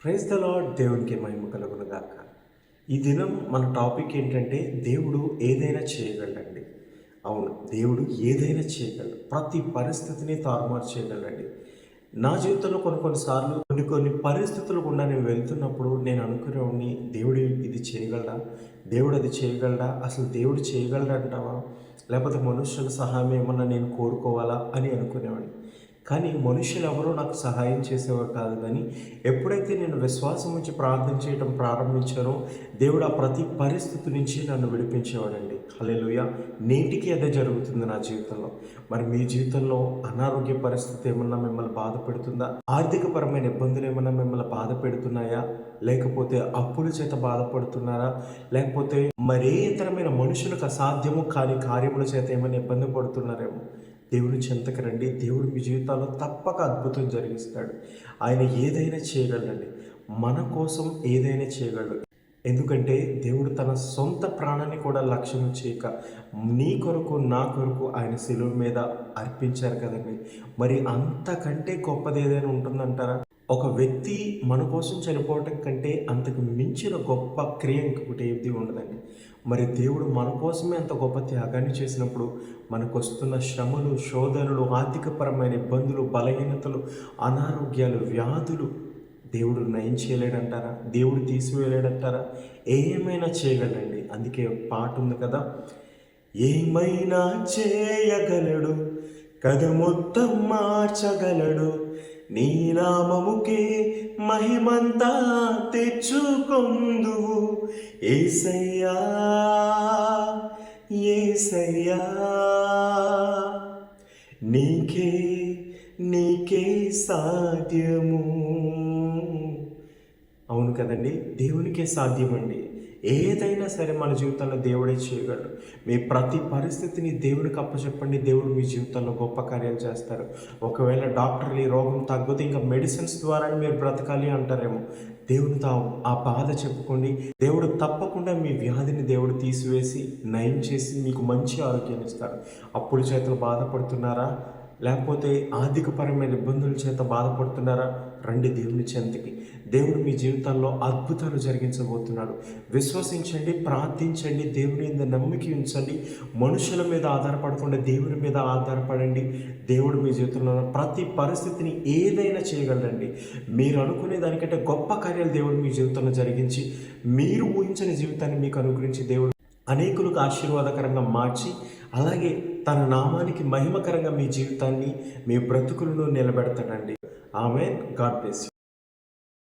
Praise the lord. దేవునికి మహిమ కలుగును గాక. ఈ దినం మన టాపిక్ ఏంటంటే దేవుడు ఏదైనా చేయగలడండి. అవును, దేవుడు ఏదైనా చేయగలడు. ప్రతి పరిస్థితిని తారుమారు చేయగలడండి. నా జీవితంలో కొన్నిసార్లు కొన్ని పరిస్థితులు గుండా నేను వెళ్తున్నప్పుడు నేను అనుకునేవాడిని, దేవుడు ఇది చేయగలడా, దేవుడు అది చేయగలడా, అసలు దేవుడు చేయగలడంటావా, లేకపోతే మనుషుల సహాయం ఏమన్నా నేను కోరుకోవాలా అని అనుకునేవాడిని. కానీ మనుషులు ఎవరూ నాకు సహాయం చేసేవారు కాదు. కానీ ఎప్పుడైతే నేను విశ్వాసం ఉంచి ప్రార్థన చేయడం ప్రారంభించానో దేవుడు ఆ ప్రతి పరిస్థితి నుంచి నన్ను విడిపించేవాడండి. హల్లెలూయా. నేటికి అదే జరుగుతుంది నా జీవితంలో. మరి మీ జీవితంలో అనారోగ్య పరిస్థితి ఏమన్నా మిమ్మల్ని బాధ పెడుతుందా? ఆర్థికపరమైన ఇబ్బందులు ఏమన్నా మిమ్మల్ని బాధ పెడుతున్నాయా? లేకపోతే అప్పుల చేత బాధపడుతున్నారా? లేకపోతే మరే ఇతరమైన మనుషులకు అసాధ్యము కాని కార్యముల చేత ఏమైనా ఇబ్బంది పడుతున్నారేమో, దేవుని చెంతకు రండి. దేవుడు మీ జీవితాల్లో తప్పక అద్భుతం జరిగిస్తాడు. ఆయన ఏదైనా చేయగలడండి. మన కోసం ఏదైనా చేయగలడు. ఎందుకంటే దేవుడు తన సొంత ప్రాణాన్ని కూడా లక్ష్యం చేయక నీ కొరకు నా కొరకు ఆయన శిలువ మీద అర్పించారు కదండి. మరి అంతకంటే గొప్పది ఏదైనా ఉంటుందంటారా? ఒక వ్యక్తి మన కోసం చనిపోవటం కంటే అంతకు మించిన గొప్ప క్రియ ఇంకొకటి ఏది ఉండదండి. మరి దేవుడు మన కోసమే అంత గొప్ప త్యాగాన్ని చేసినప్పుడు మనకు వస్తున్న శ్రమలు, శోధనలు, ఆర్థికపరమైన ఇబ్బందులు, బలహీనతలు, అనారోగ్యాలు, వ్యాధులు దేవుడు నయం చేయలేడంటారా? దేవుడు తీసివేయలేడంటారా? ఏమైనా చేయగలండి. అందుకే పాట ఉంది కదా, ఏమైనా చేయగలడు, కథ మొత్తం మార్చగలడు, నీ నామముకే మహిమంతా తెచ్చుకొందువు యేసయ్యా, యేసయ్యా, నీకే నీకే సాధ్యము. అవును కదండి, దేవునికే సాధ్యమండి. ఏదైనా సరే మన జీవితంలో దేవుడే చేయగలడు. మీ ప్రతి పరిస్థితిని దేవునికి అప్పచెప్పండి. దేవుడు మీ జీవితంలో గొప్ప కార్యాలు చేస్తారు. ఒకవేళ డాక్టర్లు ఈ రోగం తగ్గదు, ఇంకా మెడిసిన్స్ ద్వారానే మీరు బ్రతకాలి అంటారేమో, దేవునితో ఆ బాధ చెప్పుకోండి. దేవుడు తప్పకుండా మీ వ్యాధిని దేవుడు తీసివేసి నయం చేసి మీకు మంచి ఆరోగ్యాన్ని ఇస్తాడు. అప్పుల చేతులు బాధపడుతున్నారా? లేకపోతే ఆర్థికపరమైన ఇబ్బందుల చేత బాధపడుతున్నారా? రండి దేవుని చెంతకి. దేవుడు మీ జీవితాల్లో అద్భుతాలు జరిగించబోతున్నాడు. విశ్వసించండి, ప్రార్థించండి, దేవుని మీద నమ్మిక ఉంచండి. మనుషుల మీద ఆధారపడకుండా దేవుని మీద ఆధారపడండి. దేవుడు మీ జీవితంలో ప్రతి పరిస్థితిని ఏదైనా చేయగలరండి. మీరు అనుకునే దానికంటే గొప్ప కార్యాలు దేవుడు మీ జీవితంలో జరిగించి మీరు ఊహించని జీవితాన్ని మీకు అనుగ్రహించి దేవుడు అనేకులకు ఆశీర్వాదకరంగా మార్చి, అలాగే తన నామానికి మహిమకరంగా మీ జీవితాన్ని, మీ బ్రతుకులను నిలబెడతాడండి. ఆమేన్. God bless you.